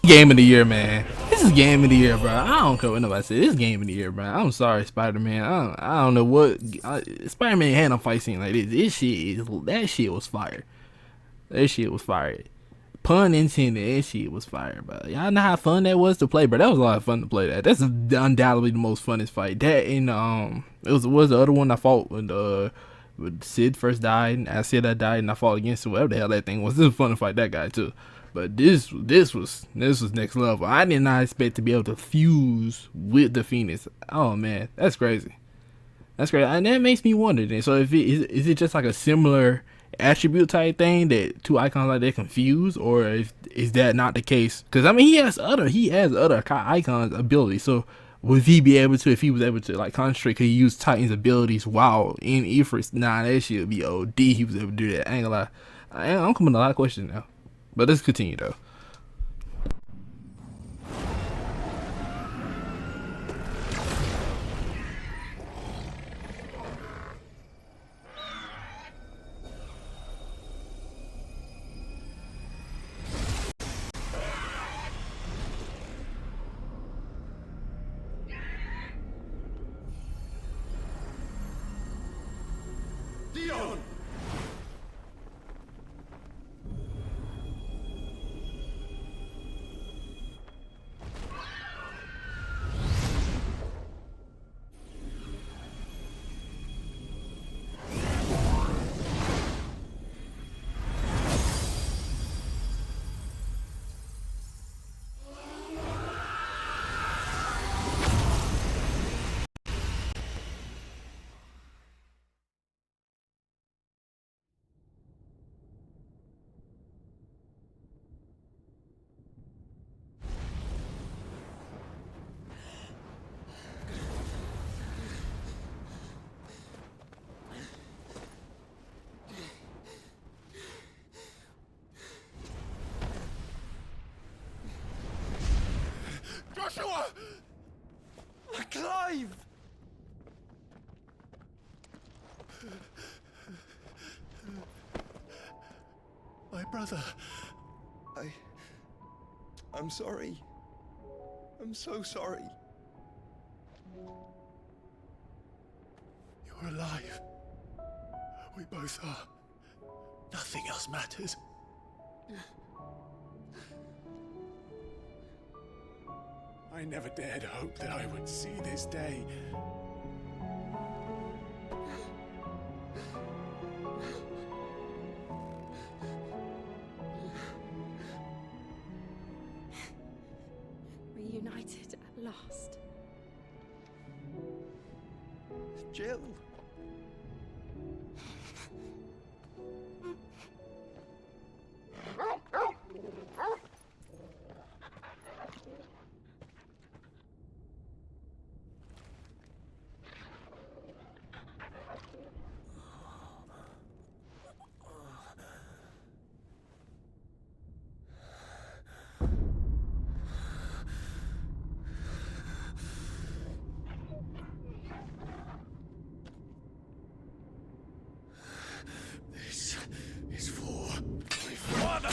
Game of the year, man. This is game of the year, bro. I don't care what nobody said. This is game of the year, bro. I'm sorry, Spider-Man. I don't know what Spider-Man had a fight scene like this. That shit was fire. That shit was fire. Pun intended. That shit was fire, bro. Y'all know how fun that was to play, bro. That was a lot of fun to play. That's undoubtedly the most funnest fight. That and it was the other one I fought when Sid first died. And I said I died and I fought against him, whatever the hell that thing was. This was fun to fight that guy too. But this was next level. I did not expect to be able to fuse with the Phoenix. Oh man, that's crazy. That's crazy, and that makes me wonder. Then, so if is it just like a similar attribute type thing that two icons like that confuse, or is that not the case? Because I mean, he has other icons abilities. So would he be able to, if he was able to like concentrate, could he use Titan's abilities while in Ifrit? Nah, that shit would be OD. He was able to do that. I ain't gonna lie. I'm coming to a lot of questions now. But let's continue though. Dion! Joshua! Clive! My brother. I'm sorry. I'm so sorry. You're alive. We both are. Nothing else matters. I never dared hope that I would see this day. Reunited at last. Jill. This is for my father.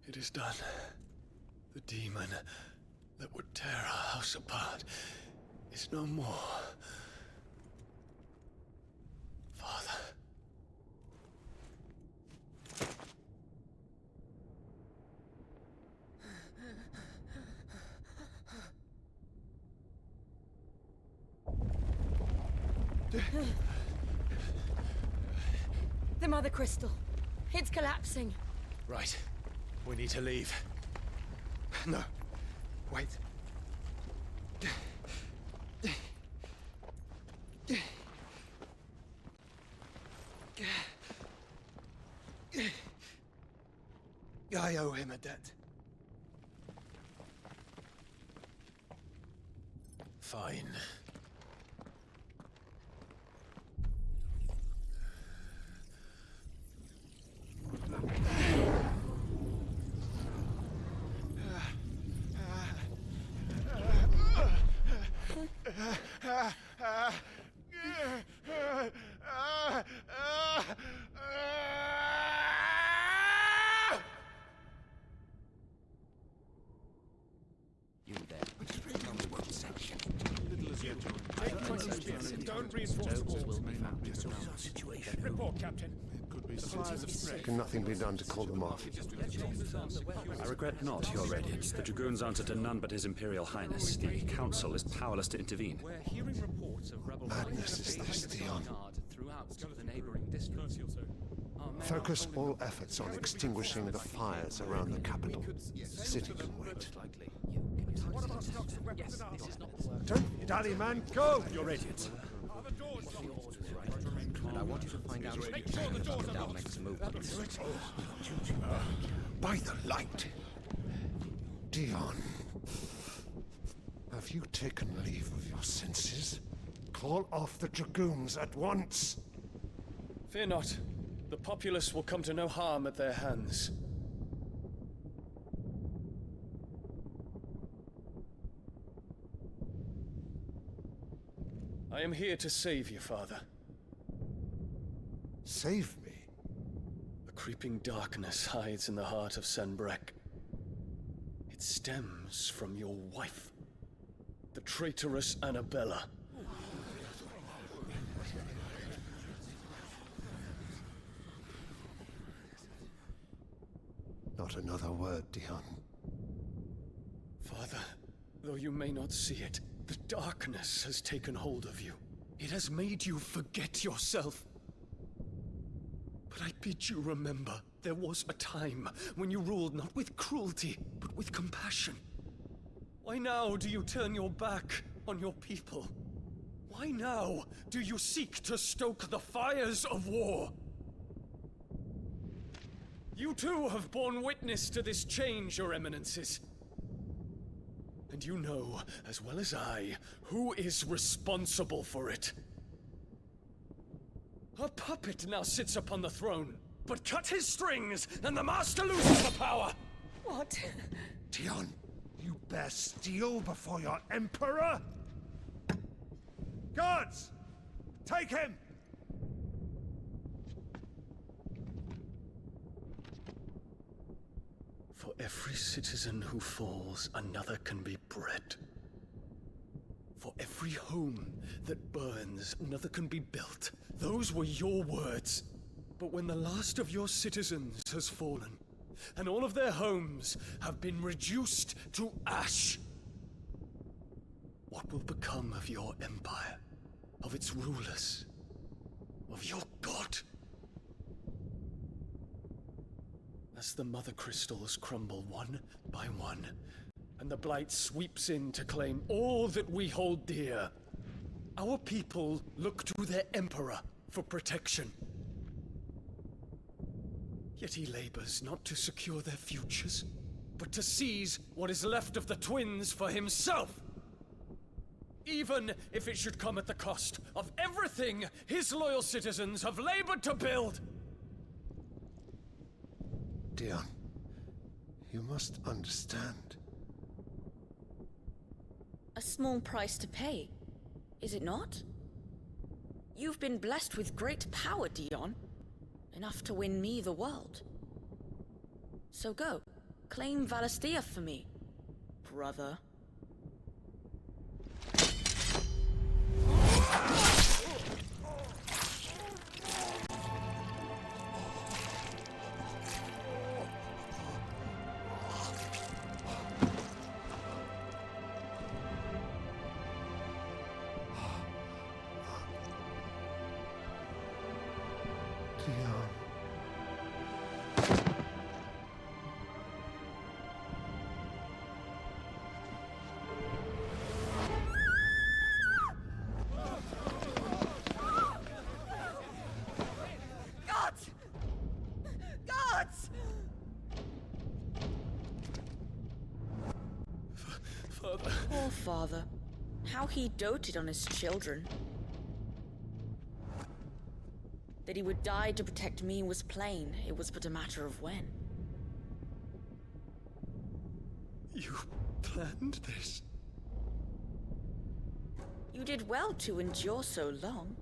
It is done. The demon that would tear our house apart is no more. Father. The Mother Crystal. It's collapsing. Right. We need to leave. No. Wait. I owe him a debt. Fine. You there. Tell me what section. Don't reinforce the walls. Situation. Report, Captain. Can nothing be done to call them off? I regret not, Your Radiance. The Dragoons answer to none but His Imperial Highness. The Council is powerless to intervene. We're hearing reports of rebel Madness is this, Dion. throughout the neighboring districts. Focus all efforts on extinguishing the fires around the capital. The city can wait. Don't dally, man. Go! Your Radiance. And I want you to find out if Down makes a move. By the light! Dion, have you taken leave of your senses? Call off the Dragoons at once! Fear not. The populace will come to no harm at their hands. I am here to save you, Father. Save me? A creeping darkness hides in the heart of Sanbreque. It stems from your wife, the traitorous Annabella. Not another word, Dion. Father, though you may not see it, the darkness has taken hold of you. It has made you forget yourself. But I bid you remember, there was a time when you ruled not with cruelty, but with compassion. Why now do you turn your back on your people? Why now do you seek to stoke the fires of war? You too have borne witness to this change, Your Eminences. And you know, as well as I, who is responsible for it. A puppet now sits upon the throne, but cut his strings, and the master loses the power! What? Dion, you bear steel before your Emperor? Guards! Take him! For every citizen who falls, another can be bred. For every home that burns, another can be built. Those were your words. But when the last of your citizens has fallen, and all of their homes have been reduced to ash, what will become of your empire, of its rulers, of your god? As the Mother Crystals crumble one by one, and the Blight sweeps in to claim all that we hold dear, our people look to their Emperor for protection. Yet he labors not to secure their futures, but to seize what is left of the twins for himself! Even if it should come at the cost of everything his loyal citizens have labored to build! Dion, you must understand. A small price to pay, is it not? You've been blessed with great power, Dion. Enough to win me the world. So go, claim Valisthea for me, brother. Father. Poor father. How he doted on his children. That he would die to protect me was plain. It was but a matter of when. You planned this? You did well to endure so long.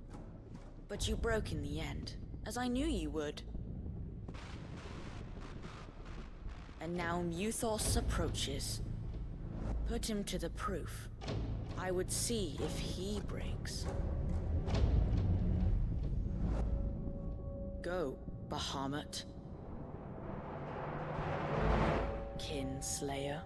But you broke in the end, as I knew you would. And now Muthos approaches. Put him to the proof. I would see if he breaks. Go, Bahamut. Kinslayer.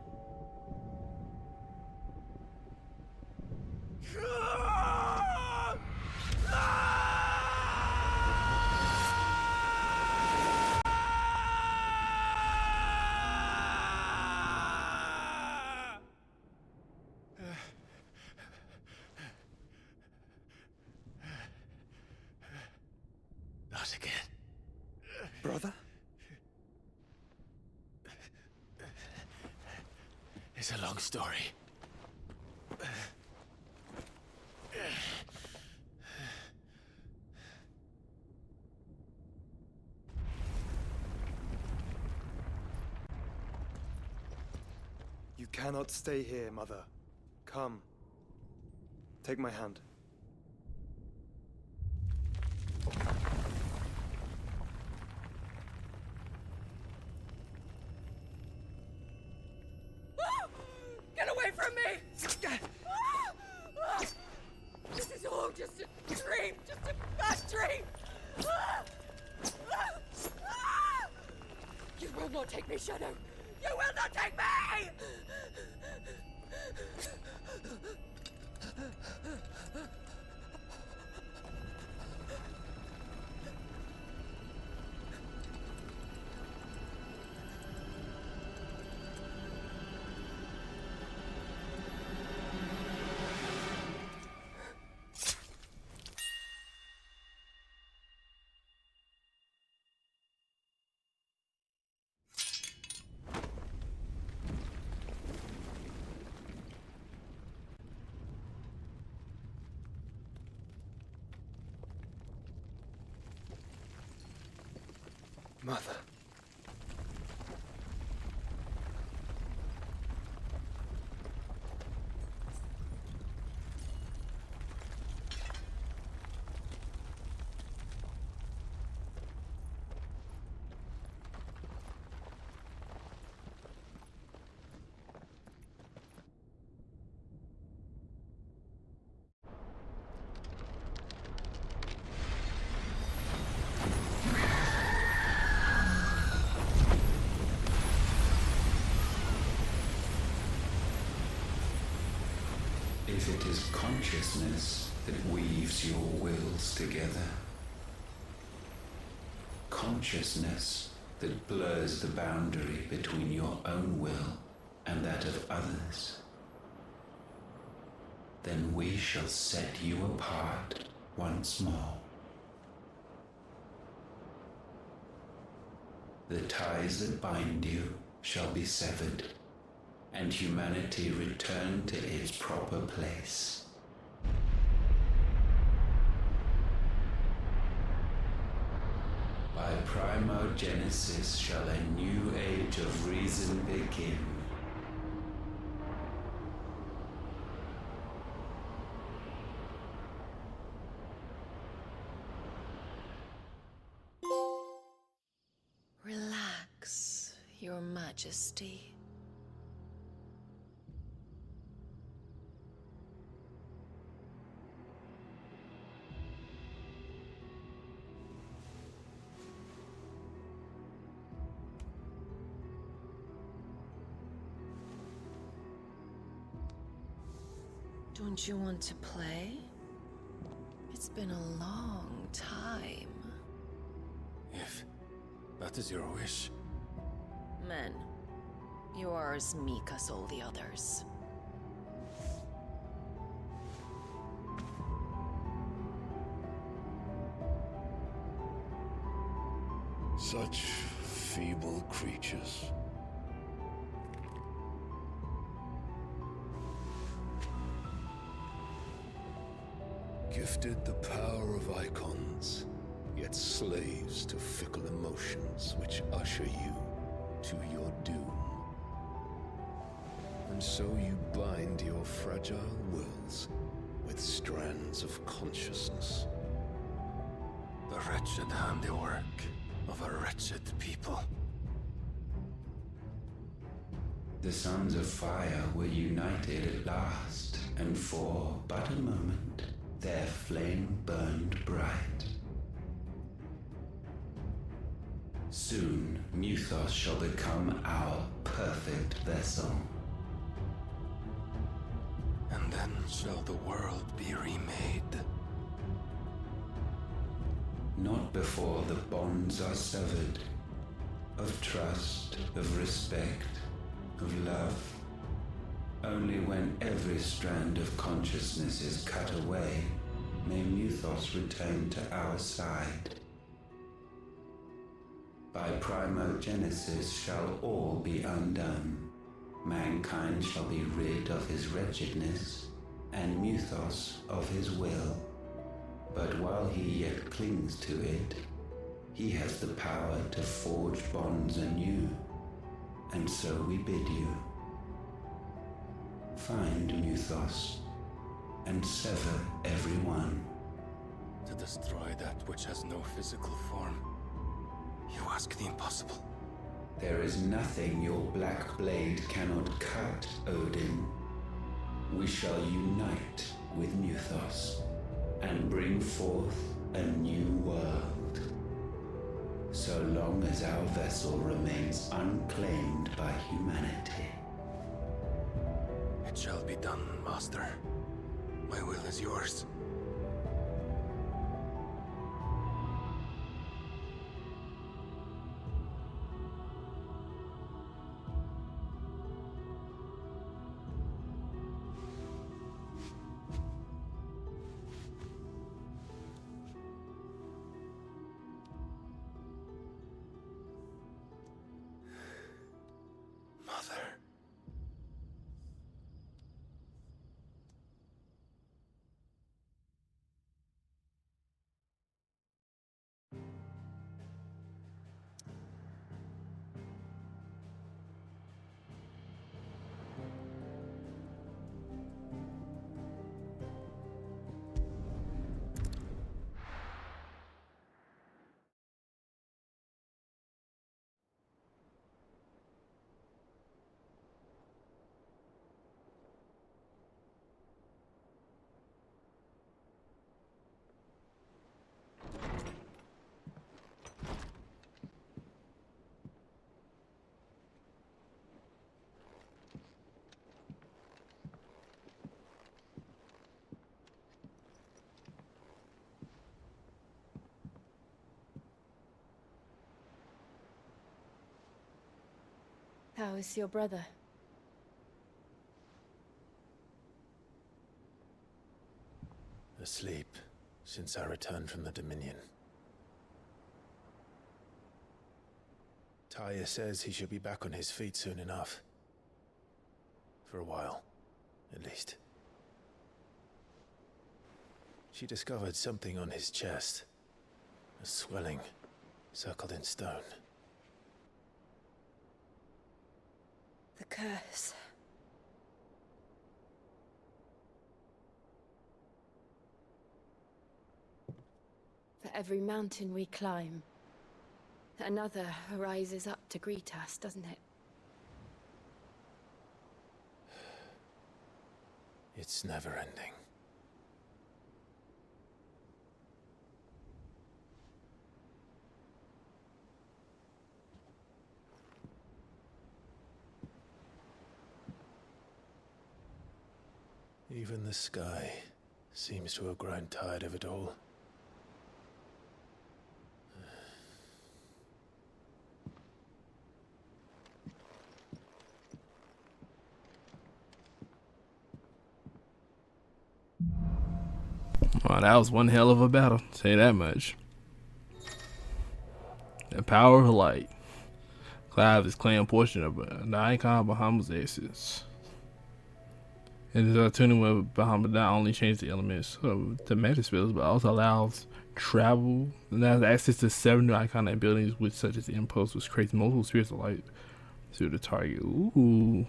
Not again. Brother? It's a long story. You cannot stay here, Mother. Come. Take my hand. Get away from me! This is all just a dream, just a bad dream! You will not take me, Shadow! You will not take me! Mother. If it is consciousness that weaves your wills together, consciousness that blurs the boundary between your own will and that of others, then we shall set you apart once more. The ties that bind you shall be severed, and humanity return to its proper place. By primogenesis shall a new age of reason begin. Relax, Your Majesty. Don't you want to play? It's been a long time. If that is your wish. Men, you are as meek as all the others. Such feeble creatures. Gifted the power of icons, yet slaves to fickle emotions which usher you to your doom. And so you bind your fragile wills with strands of consciousness. The wretched handiwork of a wretched people. The sons of fire were united at last, and for but a moment their flame burned bright. Soon Muthos shall become our perfect vessel. And then shall the world be remade. Not before the bonds are severed, of trust, of respect, of love. Only when every strand of consciousness is cut away, may Muthos return to our side. By primogenesis shall all be undone. Mankind shall be rid of his wretchedness, and Muthos of his will. But while he yet clings to it, he has the power to forge bonds anew. And so we bid you, find Muthos, and sever every one. To destroy that which has no physical form, you ask the impossible. There is nothing your black blade cannot cut, Odin. We shall unite with Muthos, and bring forth a new world. So long as our vessel remains unclaimed by humanity. It shall be done, Master. My will is yours. How is your brother? Asleep since I returned from the Dominion. Taya says he should be back on his feet soon enough. For a while, at least. She discovered something on his chest. A swelling, circled in stone. The curse. For every mountain we climb, another arises up to greet us, doesn't it? It's never ending. Even the sky seems to have grown tired of it all. Well, that was one hell of a battle, say that much. The power of light. Clive is claimed portion of the icon Bahamut's essence. And the tuning with Bahamut not only changes the elements of the magic spells, but also allows travel and has access to 7 new iconic abilities, which such as Impulse, which creates multiple spheres of light through the target. Ooh.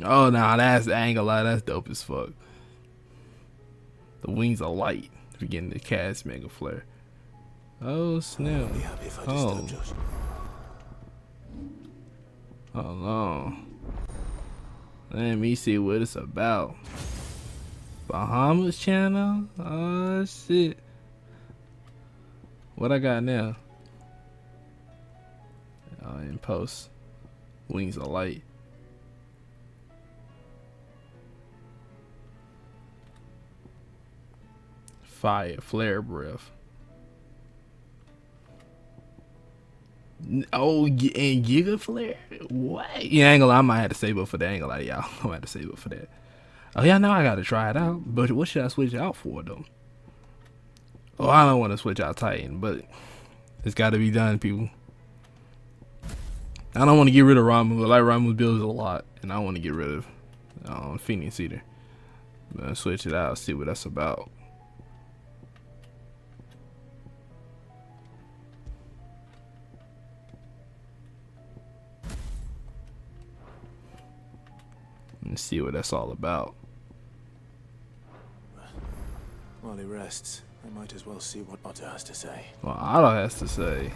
Oh, nah, that's angle light. That's dope as fuck. The wings of light. We're getting the cast Mega Flare. Oh, snap. Oh. Oh, no. Let me see what it's about. Bahamas channel? Oh, shit. What I got now? In post. Wings of light. Fire, flare breath. Oh, and Giga Flare? What? Yeah, I ain't gonna lie, I might have to save up for that. I ain't gonna lie, y'all. I might have to save up for that. Oh, yeah, now I gotta try it out. But what should I switch out for, though? Oh, I don't want to switch out Titan, but it's gotta be done, people. I don't want to get rid of Ramu. I like Ramu's builds a lot, and I want to get rid of Phoenix Eater. But I'll switch it out, see what that's about. And see what that's all about. While he rests, I might as well see what Otto has to say. Well, Otto has to say.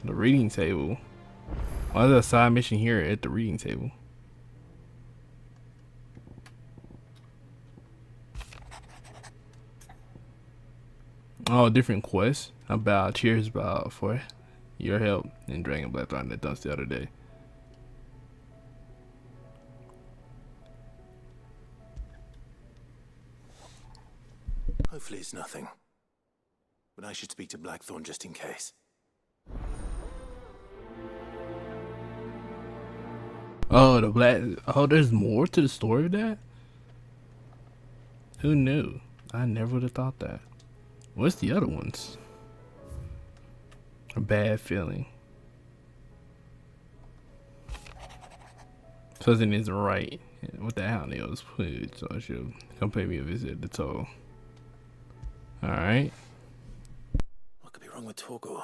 The reading table. Why is there a side mission here at the reading table? Oh, different quests. Cheers about for your help in Dragon Blackthorn that done the other day. Hopefully it's nothing. But I should speak to Blackthorn just in case. Oh, there's more to the story of that? Who knew? I never would have thought that. What's the other ones? A bad feeling. Something isn't right. What the hell is? Please, so I should come pay me a visit at the toll. Alright. What could be wrong with Torgor?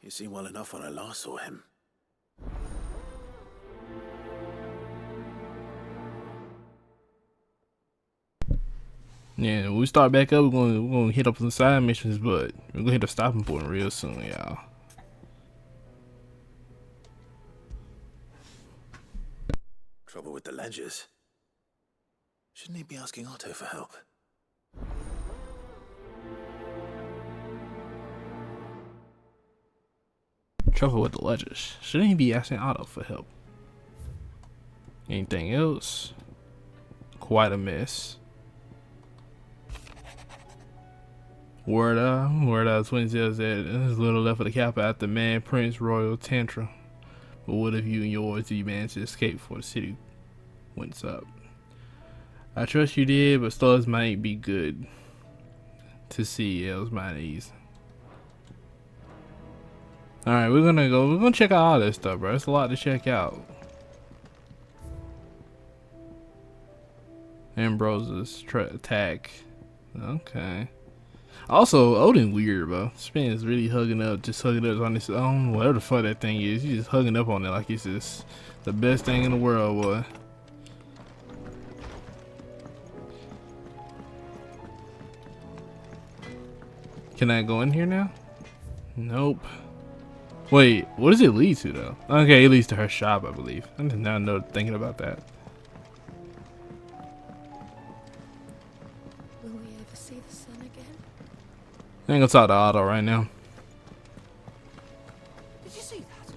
He seemed well enough when I last saw him. Yeah, when we start back up, we're gonna hit up some side missions, but we're gonna hit a stopping point real soon, y'all. Trouble with the ledgers. Shouldn't he be asking Otto for help? Trouble with the ledgers. Shouldn't he be asking Otto for help? Anything else? Quite a mess. Word out, Twin says that there's little left of the cap after man Prince Royal Tantra. But what if you and yours you managed to escape before the city went up? I trust you did, but stars might be good to see. Else might ease. Alright, we're gonna check out all this stuff, bro. It's a lot to check out. Ambrose's attack. Okay. Also, Odin weird, bro. This man is really hugging up on his own, whatever the fuck that thing is. He's just hugging up on it like it's just the best thing in the world, boy. Can I go in here now? Nope. Wait, what does it lead to though? Okay, it leads to her shop, I believe. I'm just now thinking about that. Will we ever see the sun again? I ain't gonna talk to Otto right now. Did you see that?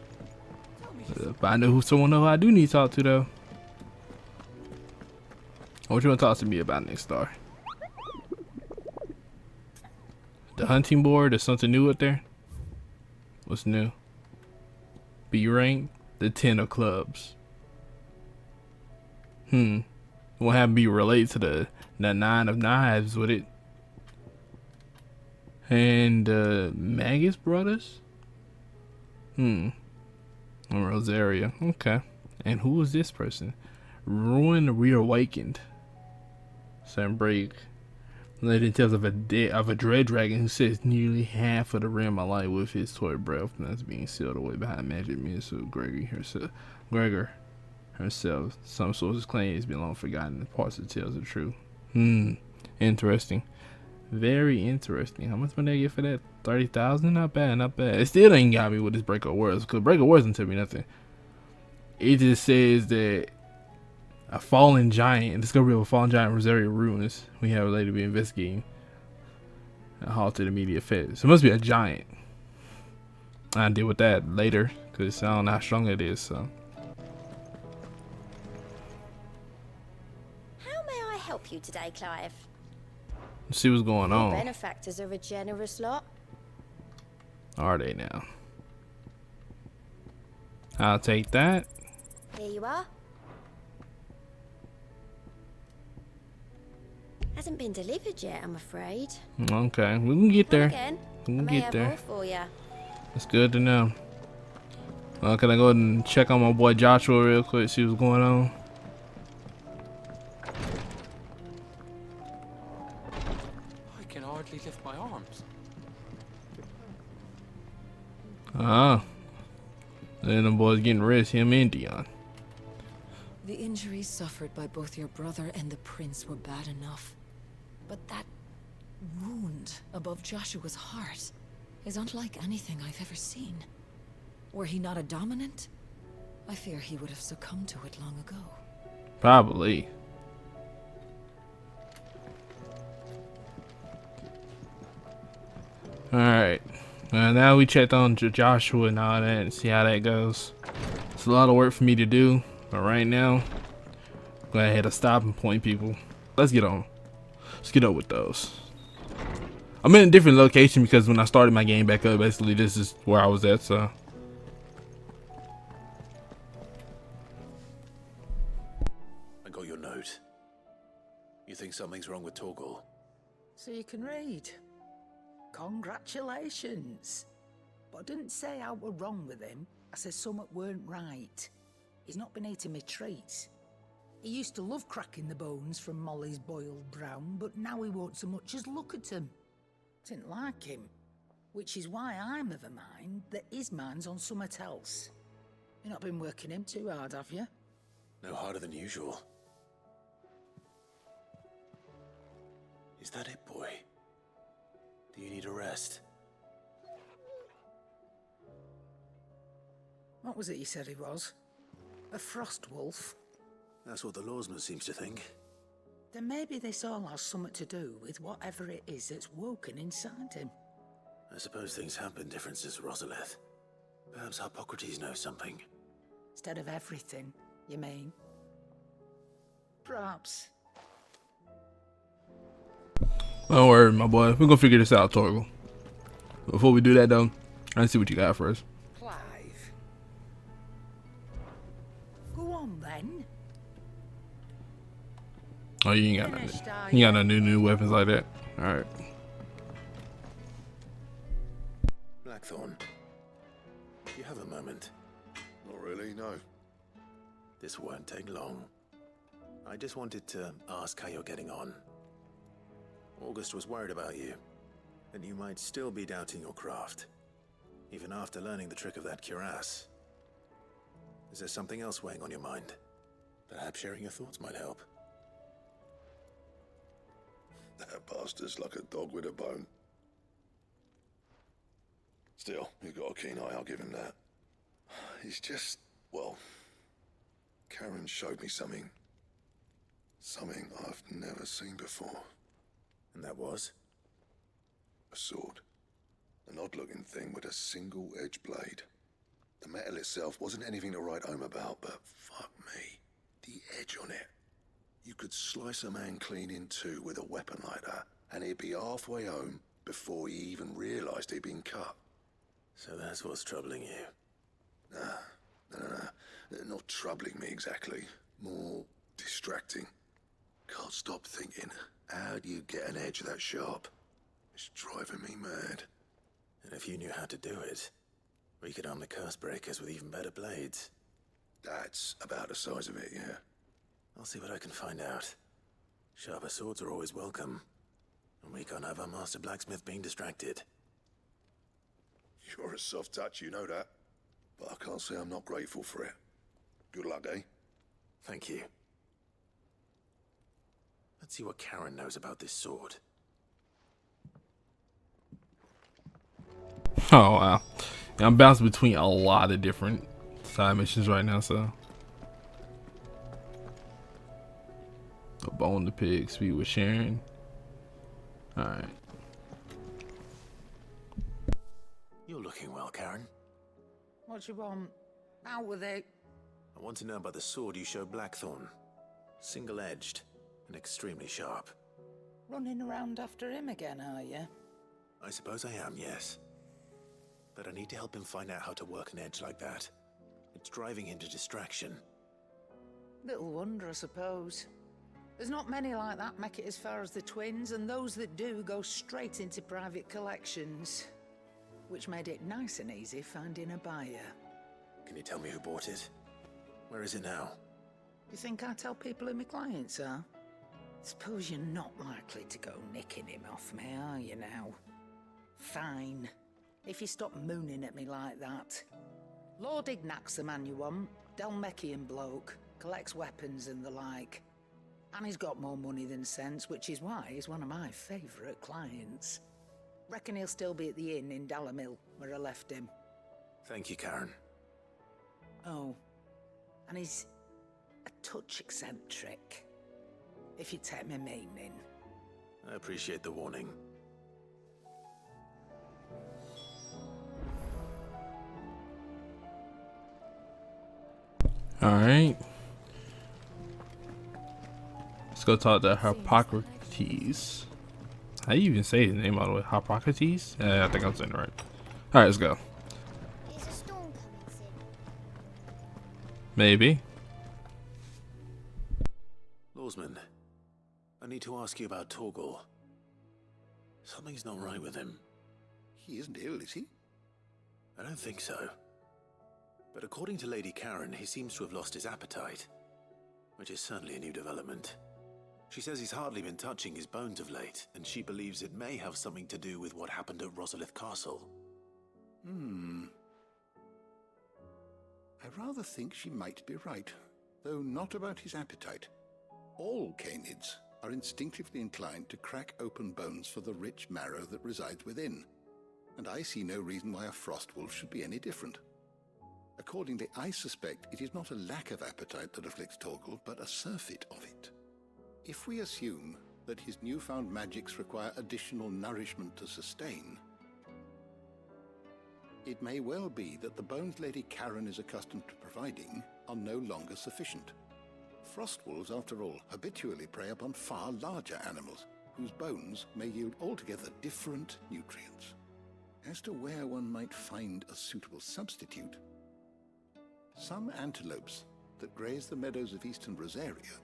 Tell me. But I know someone I do need to talk to though. What you wanna talk to me about next star? The hunting board, there's something new up there? What's new? B rank? The 10 of clubs. What have be related to the 9 of knives with it? And Magus brothers? Rosaria. Okay. And who is this person? Ruin Reawakened. Sunbreak. Legend tells of a dread dragon who sets nearly half of the realm alight with his toy breath, and that's being sealed away behind magic mist of Gregor herself. Some sources claim it's been long forgotten. Parts of the tales are true. Interesting. Very interesting. How much money I get for that? 30,000? Not bad, not bad. It still ain't got me with this Break of Words, because Break of Words doesn't tell me nothing. It just says that a fallen giant, discovery of a fallen giant Rosaria ruins we have later be investigating. A halted immediate effect. So it must be a giant. I'll deal with that later, because I don't know how strong it is, so. How may I help you today, Clive? Let's see what's going on. Benefactors are a generous lot. Are they now? I'll take that. Here you are. Hasn't been delivered yet, I'm afraid. Okay, we can get there. Again. We can I may get have there. more for you. That's good to know. Can I go ahead and check on my boy Joshua real quick, see what's going on? I can hardly lift my arms. Then the boys getting rest, him and Dion. The injuries suffered by both your brother and the prince were bad enough. But that wound above Joshua's heart is unlike anything I've ever seen. Were he not a dominant, I fear he would have succumbed to it long ago. Probably. Alright. Now we checked on Joshua and all that and see how that goes. It's a lot of work for me to do, but right now, I'm going to have to stop and point people. Let's get on. Let's get up with those. I'm in a different location because when I started my game back up, basically this is where I was at, so. I got your note. You think something's wrong with Torgal? So you can read. Congratulations. But I didn't say I were wrong with him. I said something weren't right. He's not been eating me treats. He used to love cracking the bones from Molly's boiled brown, but now he won't so much as look at him. Didn't like him. Which is why I'm of a mind that his mind's on something else. You've not been working him too hard, have you? No harder than usual. Is that it, boy? Do you need a rest? What was it you said he was? A frost wolf? That's what the lawsman seems to think. Then maybe this all has something to do with whatever it is that's woken inside him. I suppose things have been different since Rosalith. Perhaps Hippocrates knows something. Instead of everything, you mean? Perhaps. Don't worry, my boy. We're gonna figure this out, Torgal. Before we do that, though, let's see what you got for us. Clive. Go on, then. Oh, you ain't got nothing. You got no new weapons like that. All right. Blackthorn, do you have a moment? Not really, no. This won't take long. I just wanted to ask how you're getting on. August was worried about you, and you might still be doubting your craft, even after learning the trick of that cuirass. Is there something else weighing on your mind? Perhaps sharing your thoughts might help. That bastard's like a dog with a bone. Still, you've got a keen eye, I'll give him that. He's just, well, Karen showed me something. Something I've never seen before. And that was? A sword. An odd-looking thing with a single-edged blade. The metal itself wasn't anything to write home about, but fuck me, the edge on it. You could slice a man clean in two with a weapon like that, and he'd be halfway home before he even realised he'd been cut. So that's what's troubling you? No. Not troubling me exactly. More distracting. Can't stop thinking, how do you get an edge that sharp? It's driving me mad. And if you knew how to do it, we could arm the curse breakers with even better blades. That's about the size of it, yeah. I'll see what I can find out. Sharper swords are always welcome. And we can't have our master blacksmith being distracted. You're a soft touch, you know that. But I can't say I'm not grateful for it. Good luck, eh? Thank you. Let's see what Karen knows about this sword. Oh wow. Yeah, I'm bouncing between a lot of different side missions right now, so. A bone to pig, speed with Sharon. Alright. You're looking well, Karen. What you want? Out with it. I want to know about the sword you showed Blackthorn. Single-edged and extremely sharp. Running around after him again, are you? I suppose I am, yes. But I need to help him find out how to work an edge like that. It's driving him to distraction. Little wonder, I suppose. There's not many like that make it as far as the twins, and those that do go straight into private collections. Which made it nice and easy finding a buyer. Can you tell me who bought it? Where is it now? You think I tell people who my clients are? Suppose you're not likely to go nicking him off me, are you now? Fine. If you stop mooning at me like that. Lord Ignac's the man you want. Dalmekian bloke. Collects weapons and the like. And he's got more money than sense, which is why he's one of my favourite clients. Reckon he'll still be at the inn in Dalamil, where I left him. Thank you, Karen. Oh, and he's a touch eccentric, if you take my meaning. I appreciate the warning. Alright. Let's go talk to Hippocrates. How do you even say his name all the way? Hippocrates? I think I'm saying it right. Alright, let's go. Is a storm coming soon? Maybe. Lawsman, I need to ask you about Torgal. Something's not right with him. He isn't ill, is he? I don't think so. But according to Lady Karen, he seems to have lost his appetite, which is certainly a new development. She says he's hardly been touching his bones of late, and she believes it may have something to do with what happened at Rosalith Castle. I rather think she might be right, though not about his appetite. All canids are instinctively inclined to crack open bones for the rich marrow that resides within, and I see no reason why a frostwolf should be any different. Accordingly, I suspect it is not a lack of appetite that afflicts Torgal, but a surfeit of it. If we assume that his newfound magics require additional nourishment to sustain, it may well be that the bones Lady Karen is accustomed to providing are no longer sufficient. Frostwolves, after all, habitually prey upon far larger animals, whose bones may yield altogether different nutrients. As to where one might find a suitable substitute, some antelopes that graze the meadows of eastern Rosaria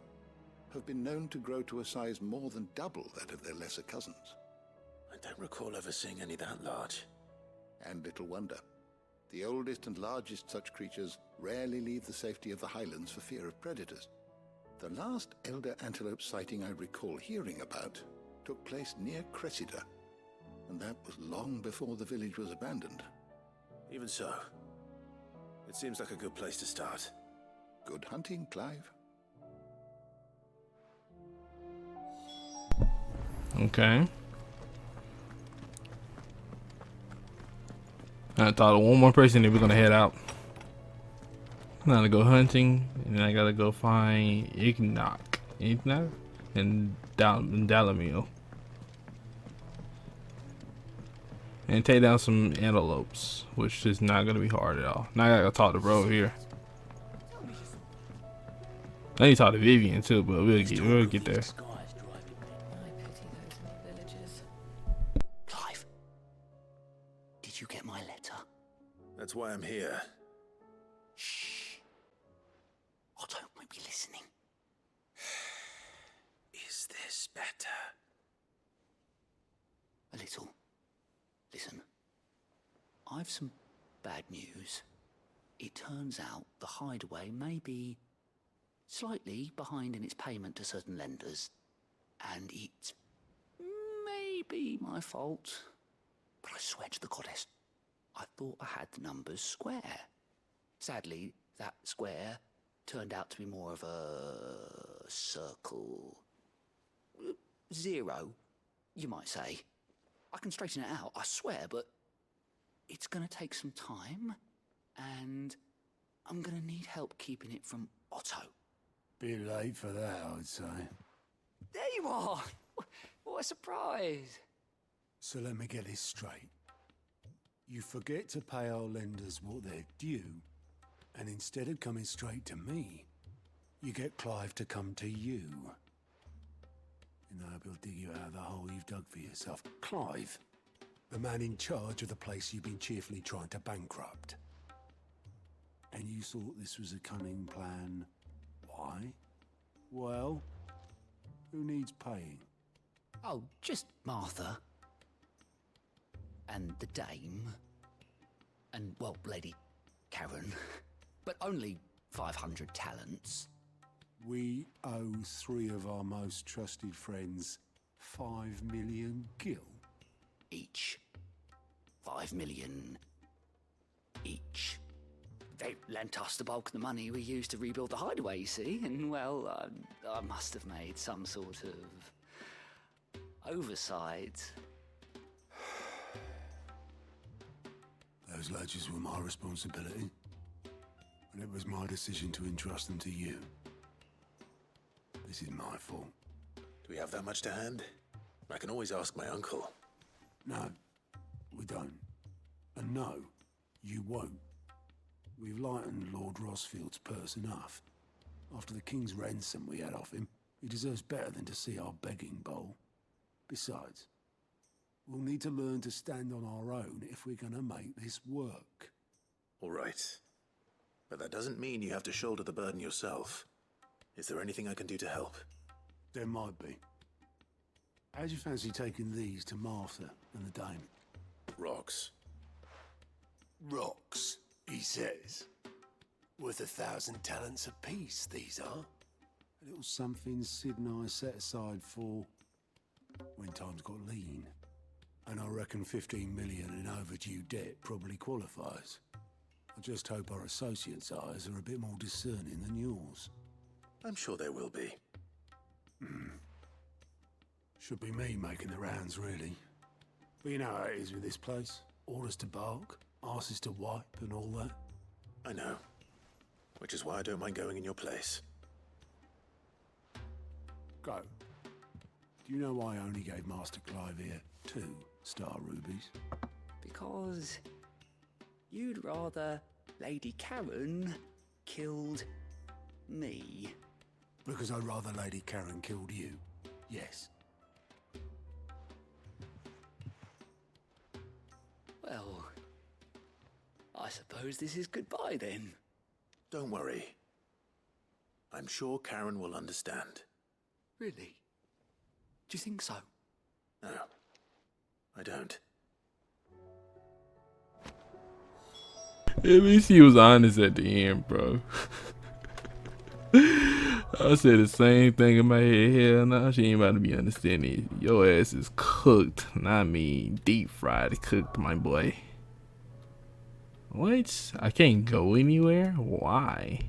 have been known to grow to a size more than double that of their lesser cousins. I don't recall ever seeing any that large. And little wonder. The oldest and largest such creatures rarely leave the safety of the highlands for fear of predators. The last elder antelope sighting I recall hearing about took place near Cressida, and that was long before the village was abandoned. Even so, it seems like a good place to start. Good hunting, Clive. Okay. I thought of one more person and we're gonna head out. I'm gonna go hunting, and I gotta go find Ignac and Dalamil, and take down some antelopes, which is not gonna be hard at all. Now I gotta talk to bro here. I need to talk to Vivian too, but we'll get there. Clive, did you get my letter? That's why I'm here. Shh. Otto might be listening. Is this better? A little. Listen, I've some bad news. It turns out the hideaway may be slightly behind in its payment to certain lenders, and it may be my fault. But I swear to the goddess, I thought I had the numbers square. Sadly, that square turned out to be more of a circle. 0, you might say. I can straighten it out, I swear, but it's gonna take some time, and I'm gonna need help keeping it from Otto. Bit late for that, I'd say. There you are! What a surprise! So let me get this straight. You forget to pay our lenders what they're due, and instead of coming straight to me, you get Clive to come to you. And I hope he'll dig you out of the hole you've dug for yourself. Clive, the man in charge of the place you've been cheerfully trying to bankrupt. And you thought this was a cunning plan. Why? Well, who needs paying? Oh, just Martha. And the dame. And, well, Lady Karen. But only 500 talents. We owe 3 of our most trusted friends 5 million gil. Each. 5 million each. They lent us the bulk of the money we used to rebuild the hideaway, you see, and, well, I must have made some sort of oversight. Those ledgers were my responsibility, and it was my decision to entrust them to you. This is my fault. Do we have that much to hand? I can always ask my uncle. No, we don't. And no, you won't. We've lightened Lord Rosfield's purse enough. After the king's ransom we had off him, he deserves better than to see our begging bowl. Besides, we'll need to learn to stand on our own if we're gonna make this work. All right. But that doesn't mean you have to shoulder the burden yourself. Is there anything I can do to help? There might be. How'd you fancy taking these to Martha and the dame? Rocks. Rocks, he says. Worth 1,000 talents apiece, these are. A little something Sid and I set aside for when times got lean. And I reckon 15 million in overdue debt probably qualifies. I just hope our associates' eyes are a bit more discerning than yours. I'm sure there will be. Should be me making the rounds, really. But you know how it is with this place. Orders to bark, arses to wipe, and all that. I know. Which is why I don't mind going in your place. Go. Do you know why I only gave Master Clive here 2 star rubies? Because you'd rather Lady Karen killed me. Because I'd rather Lady Karen killed you. Yes. Well, I suppose this is goodbye then. Don't worry. I'm sure Karen will understand. Really? Do you think so? No, I don't. At least he was honest at the end, bro. I said the same thing in my head. Hell no, she ain't about to be understanding. Your ass is cooked. And I mean deep fried cooked, my boy. What? I can't go anywhere? Why?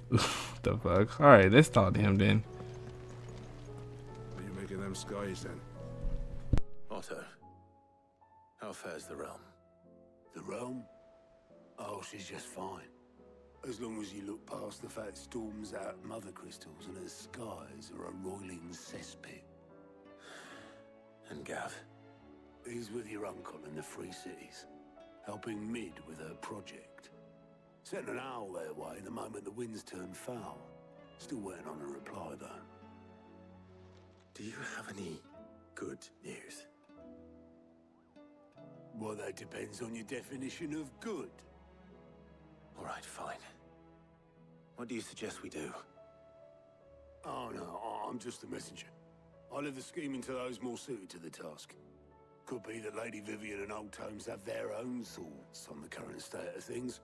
What the fuck? Alright, let's talk to him then. What are you making them skies then? Otto, how fares the realm? The realm? Oh, she's just fine. As long as you look past the fact storms out mother crystals and her skies are a roiling cesspit. And Gav? He's with your uncle in the Free Cities, helping Mid with her project. Sent an owl their way the moment the winds turned foul. Still waiting on a reply, though. Do you have any good news? Well, that depends on your definition of good. All right, fine. What do you suggest we do? Oh, no, I'm just the messenger. I leave the scheming to those more suited to the task. Could be that Lady Vivian and Old Tomes have their own thoughts on the current state of things.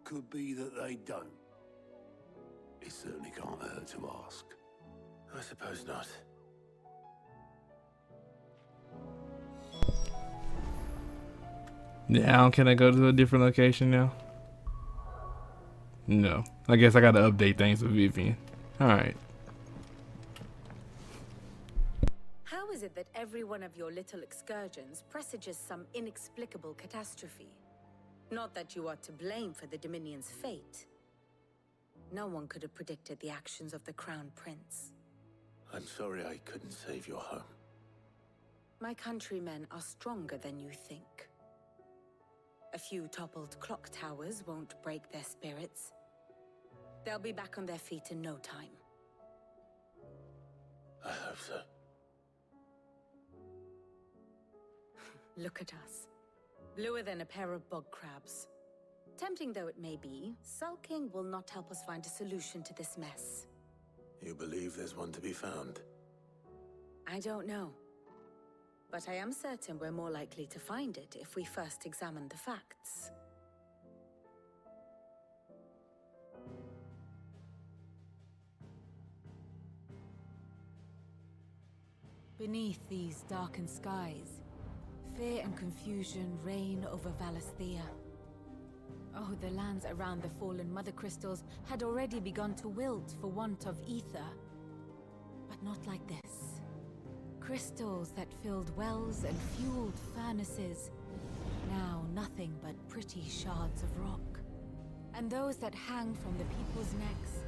Could be that they don't. It certainly can't hurt to ask. I suppose not. Now, can I go to a different location now? No. I guess I gotta update things with Vivian. Alright. How is it that every one of your little excursions presages some inexplicable catastrophe? Not that you are to blame for the Dominion's fate. No one could have predicted the actions of the Crown Prince. I'm sorry I couldn't save your home. My countrymen are stronger than you think. A few toppled clock towers won't break their spirits. They'll be back on their feet in no time. I hope so. Look at us. Bluer than a pair of bog crabs. Tempting though it may be, sulking will not help us find a solution to this mess. You believe there's one to be found? I don't know. But I am certain we're more likely to find it if we first examine the facts. Beneath these darkened skies, fear and confusion reign over Valisthea. Oh, the lands around the fallen Mother Crystals had already begun to wilt for want of ether. But not like this. Crystals that filled wells and fueled furnaces, now nothing but pretty shards of rock. And those that hang from the people's necks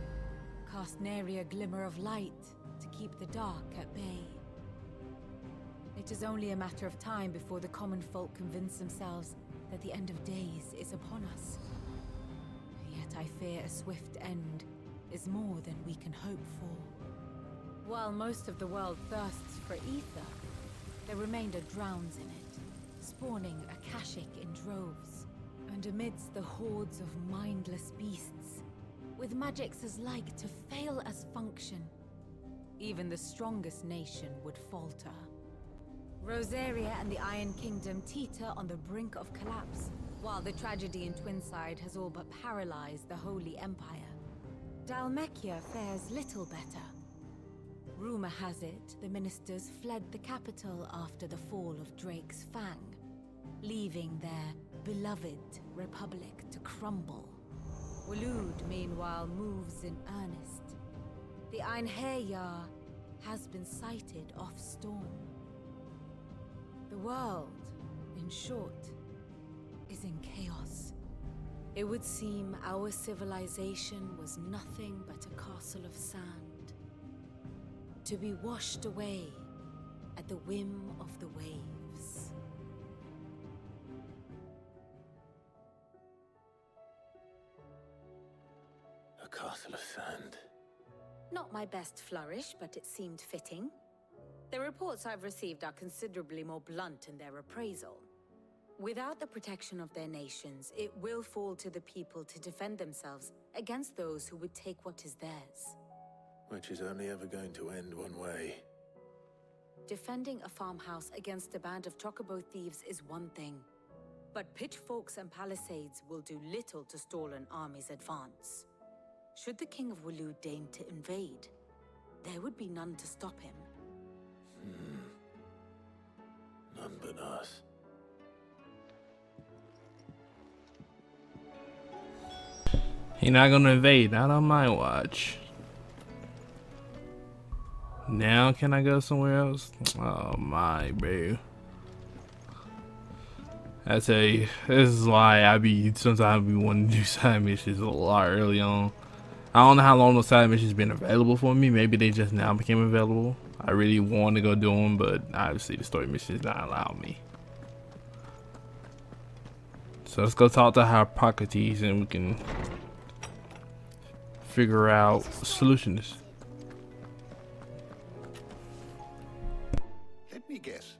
cast nary a glimmer of light to keep the dark at bay. It is only a matter of time before the common folk convince themselves that the end of days is upon us. Yet I fear a swift end is more than we can hope for. While most of the world thirsts for ether, the remainder drowns in it, spawning Akashic in droves. And amidst the hordes of mindless beasts, with magics as like to fail as function, even the strongest nation would falter. Rosaria and the Iron Kingdom teeter on the brink of collapse, while the tragedy in Twinside has all but paralyzed the Holy Empire. Dalmekia fares little better. Rumor has it the ministers fled the capital after the fall of Drake's Fang, leaving their beloved republic to crumble. Waloed, meanwhile, moves in earnest. The Einherjar has been sighted off Storm. The world, in short, is in chaos. It would seem our civilization was nothing but a castle of sand, to be washed away at the whim of the waves. A castle of sand. Not my best flourish, but it seemed fitting. The reports I've received are considerably more blunt in their appraisal. Without the protection of their nations, it will fall to the people to defend themselves against those who would take what is theirs. Which is only ever going to end one way. Defending a farmhouse against a band of chocobo thieves is one thing, but pitchforks and palisades will do little to stall an army's advance. Should the King of Waloed deign to invade, there would be none to stop him. None but us. He not gonna invade, not on my watch. Now can I go somewhere else? Oh my, bro. I tell you, this is why sometimes I be wanting to do side missions a lot early on. I don't know how long those side missions been available for me. Maybe they just now became available. I really want to go do them, but obviously the story missions not allow me. So let's go talk to Hippocrates and we can figure out solutions. Let me guess.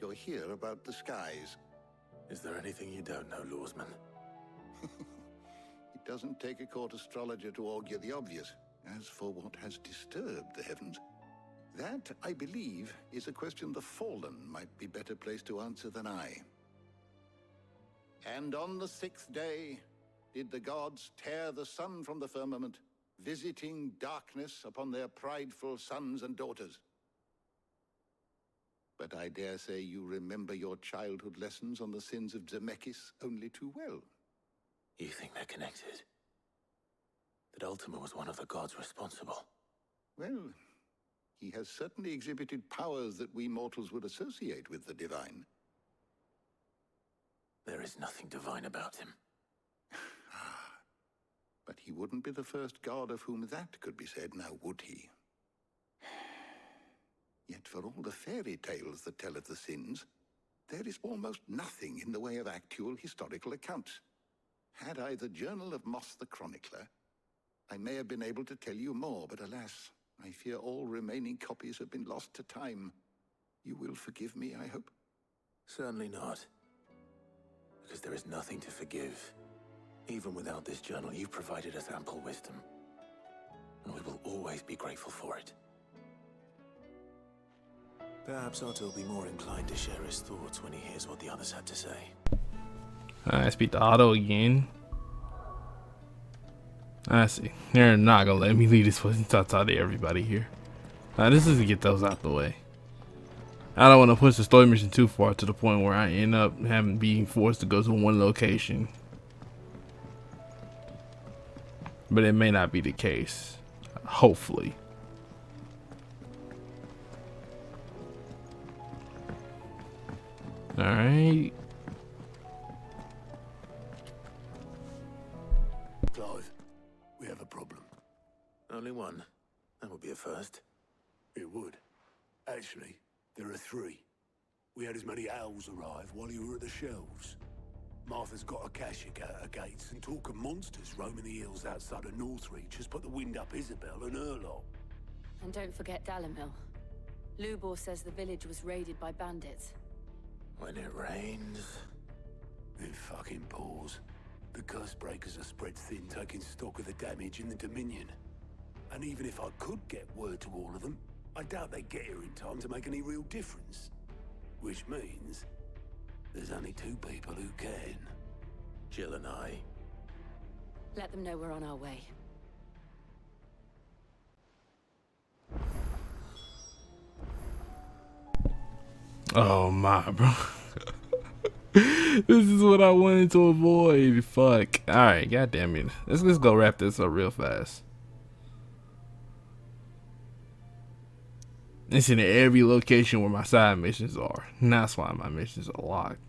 You're here about the skies. Is there anything you don't know, Lawsman? It doesn't take a court astrologer to augur the obvious. As for what has disturbed the heavens, That, I believe, is a question the Fallen might be better placed to answer than I. And on the 6th day did the gods tear the sun from the firmament, visiting darkness upon their prideful sons and daughters. But I dare say you remember your childhood lessons on the sins of Zemeckis only too well. You think they're connected? That Ultima was one of the gods responsible? Well, he has certainly exhibited powers that we mortals would associate with the divine. There is nothing divine about him. But he wouldn't be the first god of whom that could be said, now would he? Yet for all the fairy tales that tell of the sins, there is almost nothing in the way of actual historical accounts. Had I the Journal of Moss the Chronicler, I may have been able to tell you more, but alas, I fear all remaining copies have been lost to time. You will forgive me, I hope? Certainly not. Because there is nothing to forgive. Even without this journal, you've provided us ample wisdom. And we will always be grateful for it. Perhaps Otto will be more inclined to share his thoughts when he hears what the others had to say. I speak to Otto again. I see. They're not gonna let me leave this place and talk to everybody here. This is to get those out the way. I don't want to push the story mission too far to the point where I end up being forced to go to one location. But it may not be the case. Hopefully. Alright. Clive, we have a problem. Only one. That would be a first. It would. Actually, there are 3. We had as many owls arrive while you were at the shelves. Martha's got a Akashic at her gates, and talk of monsters roaming the hills outside of Northreach has put the wind up Isabel and her lot. And don't forget Dalimil. Lubor says the village was raided by bandits. When it rains... It fucking pours. The curse breakers are spread thin, taking stock of the damage in the Dominion. And even if I could get word to all of them, I doubt they'd get here in time to make any real difference. Which means there's only 2 people who can. Jill and I. Let them know we're on our way. Oh my, bro. This is what I wanted to avoid. Fuck. Alright, goddamn it. Let's go wrap this up real fast. It's in every location where my side missions are. And that's why my missions are locked.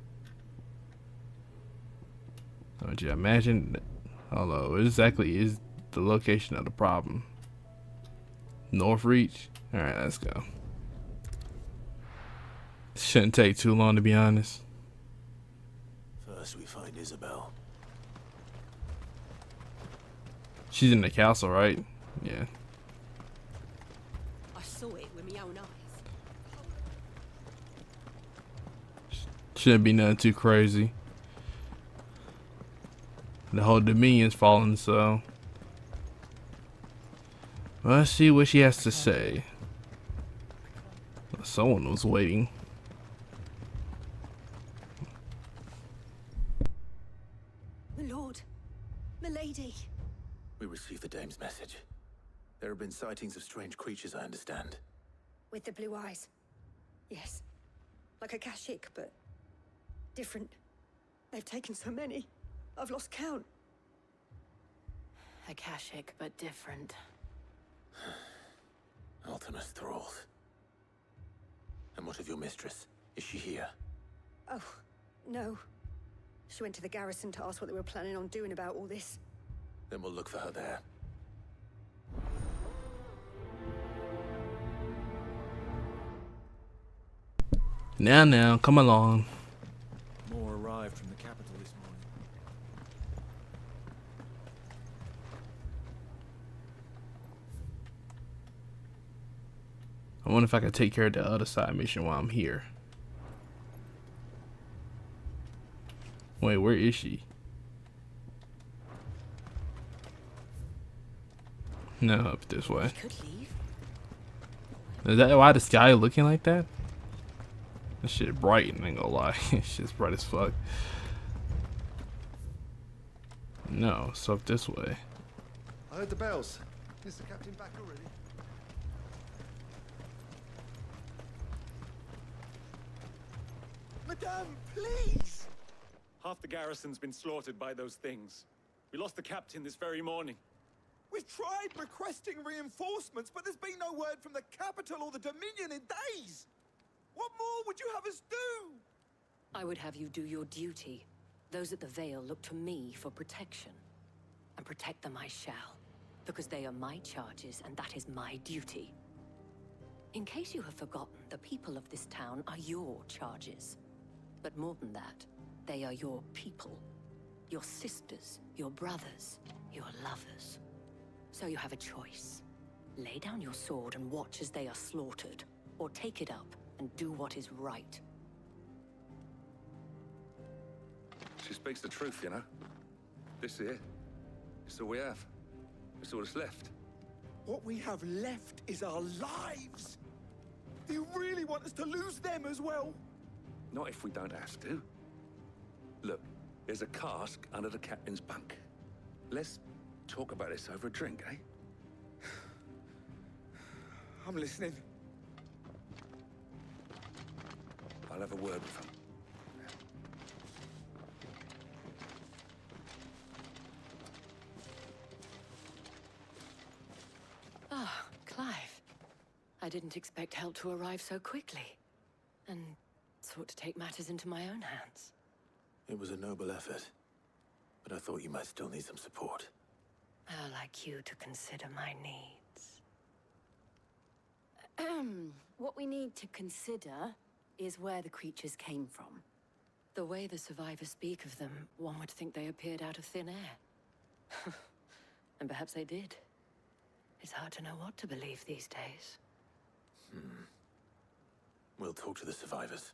Would you imagine? Although, what exactly is the location of the problem? Northreach? Alright, let's go. Shouldn't take too long, to be honest. First we find Isabel. She's in the castle, right? Yeah. I saw it with my own eyes. Shouldn't be nothing too crazy. The whole Dominion's falling, so let's see what she has to say. Someone was waiting. My lord, my lady. We received the dame's message. There have been sightings of strange creatures, I understand. With the blue eyes. Yes. Like a Akashic, but different. They've taken so many. I've lost count. Akashic, but different. Ultima's thralls. And what of your mistress? Is she here? Oh, no. She went to the garrison to ask what they were planning on doing about all this. Then we'll look for her there. Now, come along. More arrived from the capital this morning. I wonder if I could take care of the other side mission while I'm here. Wait, where is she? No, up this way. We could leave. Is that why the sky looking like that? This shit bright, I ain't gonna lie. This shit's bright as fuck. No, so up this way. I heard the bells. Is the captain back already? Madame, please! Half the garrison's been slaughtered by those things. We lost the captain this very morning. We've tried requesting reinforcements, but there's been no word from the capital or the Dominion in days! What more would you have us do? I would have you do your duty. Those at the Vale look to me for protection. And protect them I shall, because they are my charges and that is my duty. In case you have forgotten, the people of this town are your charges. But more than that, they are your people. Your sisters, your brothers, your lovers. So you have a choice. Lay down your sword and watch as they are slaughtered, or take it up and do what is right. She speaks the truth, you know. This here, it's all we have. It's all that's left. What we have left is our lives! Do you really want us to lose them as well? Not if we don't have to. Look, there's a cask under the captain's bunk. Let's talk about this over a drink, eh? I'm listening. I'll have a word with him. Ah, Clive. I didn't expect help to arrive so quickly. And sought to take matters into my own hands. It was a noble effort, but I thought you might still need some support. I'd like you to consider my needs. What we need to consider is where the creatures came from. The way the survivors speak of them, one would think they appeared out of thin air. And perhaps they did. It's hard to know what to believe these days. We'll talk to the survivors.